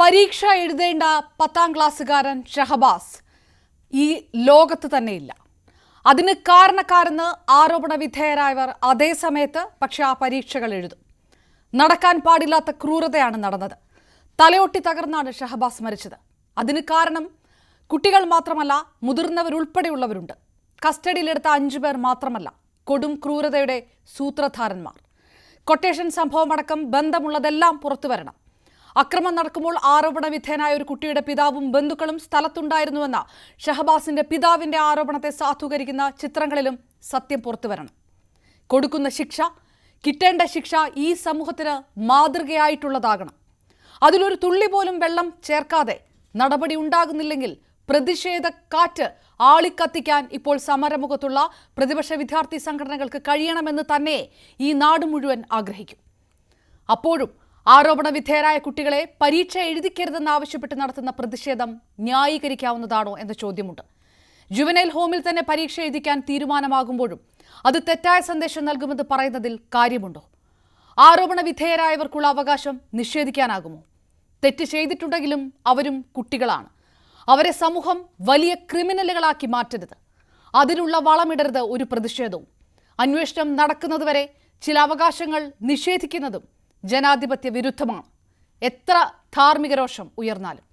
പരീക്ഷ എഴുതേണ്ട 10ാം ക്ലാസ്സുകാരൻ ഷഹബാസ് ഈ ലോകത്ത് തന്നെയില്ല. അതിന് കാരണക്കാരെന്ന് ആരോപണ വിധേയരായവർ അതേ സമയത്ത് പക്ഷേ ആ പരീക്ഷകൾ എഴുതും. നടക്കാൻ പാടില്ലാത്ത ക്രൂരതയാണ് നടന്നത്. തലയൊട്ടി തകർന്നാണ് ഷഹബാസ് മരിച്ചത്. അതിന് കാരണം കുട്ടികൾ മാത്രമല്ല, മുതിർന്നവരുൾപ്പെടെയുള്ളവരുണ്ട്. കസ്റ്റഡിയിലെടുത്ത 5 പേർ മാത്രമല്ല, കൊടും ക്രൂരതയുടെ സൂത്രധാരന്മാർ. കൊട്ടേഷൻ സംഭവമടക്കം ബന്ധമുള്ളതെല്ലാം പുറത്തുവരണം. അക്രമം നടക്കുമ്പോൾ ആരോപണ വിധേയനായ ഒരു കുട്ടിയുടെ പിതാവും ബന്ധുക്കളും സ്ഥലത്തുണ്ടായിരുന്നുവെന്ന ഷഹബാസിന്റെ പിതാവിന്റെ ആരോപണത്തെ സാധൂകരിക്കുന്ന ചിത്രങ്ങളിലും സത്യം പുറത്തുവരണം. കൊടുക്കുന്ന ശിക്ഷ, കിട്ടേണ്ട ശിക്ഷ ഈ സമൂഹത്തിന് മാതൃകയായിട്ടുള്ളതാകണം. അതിലൊരു തുള്ളി പോലും വെള്ളം ചേർക്കാതെ നടപടി ഉണ്ടാകുന്നില്ലെങ്കിൽ പ്രതിഷേധ കാറ്റ് ആളിക്കത്തിക്കാൻ ഇപ്പോൾ സമരമുഖത്തുള്ള പ്രതിപക്ഷ വിദ്യാർത്ഥി സംഘടനകൾക്ക് കഴിയണമെന്ന് തന്നെ ഈ നാട് മുഴുവൻ ആഗ്രഹിക്കും. അപ്പോഴും ആരോപണ വിധേയരായ കുട്ടികളെ പരീക്ഷ എഴുതിക്കരുതെന്നാവശ്യപ്പെട്ട് നടത്തുന്ന പ്രതിഷേധം ന്യായീകരിക്കാവുന്നതാണോ എന്ന ചോദ്യമുണ്ട്. ജുവനൈൽ ഹോമിൽ തന്നെ പരീക്ഷ എഴുതിക്കാൻ തീരുമാനമാകുമ്പോഴും അത് തെറ്റായ സന്ദേശം നൽകുമെന്ന് പറയുന്നതിൽ കാര്യമുണ്ടോ? ആരോപണ വിധേയരായവർക്കുള്ള അവകാശം നിഷേധിക്കാനാകുമോ? തെറ്റ് ചെയ്തിട്ടുണ്ടെങ്കിലും അവരും കുട്ടികളാണ്. അവരെ സമൂഹം വലിയ ക്രിമിനലുകളാക്കി മാറ്റരുത്. അതിനുള്ള വളമിടരുത് ഒരു പ്രതിഷേധവും. അന്വേഷണം നടക്കുന്നതുവരെ ചില അവകാശങ്ങൾ നിഷേധിക്കുന്നതും ജനാധിപത്യ വിരുദ്ധമാണ്, എത്ര ധാർമ്മിക രോഷം ഉയർന്നാലും.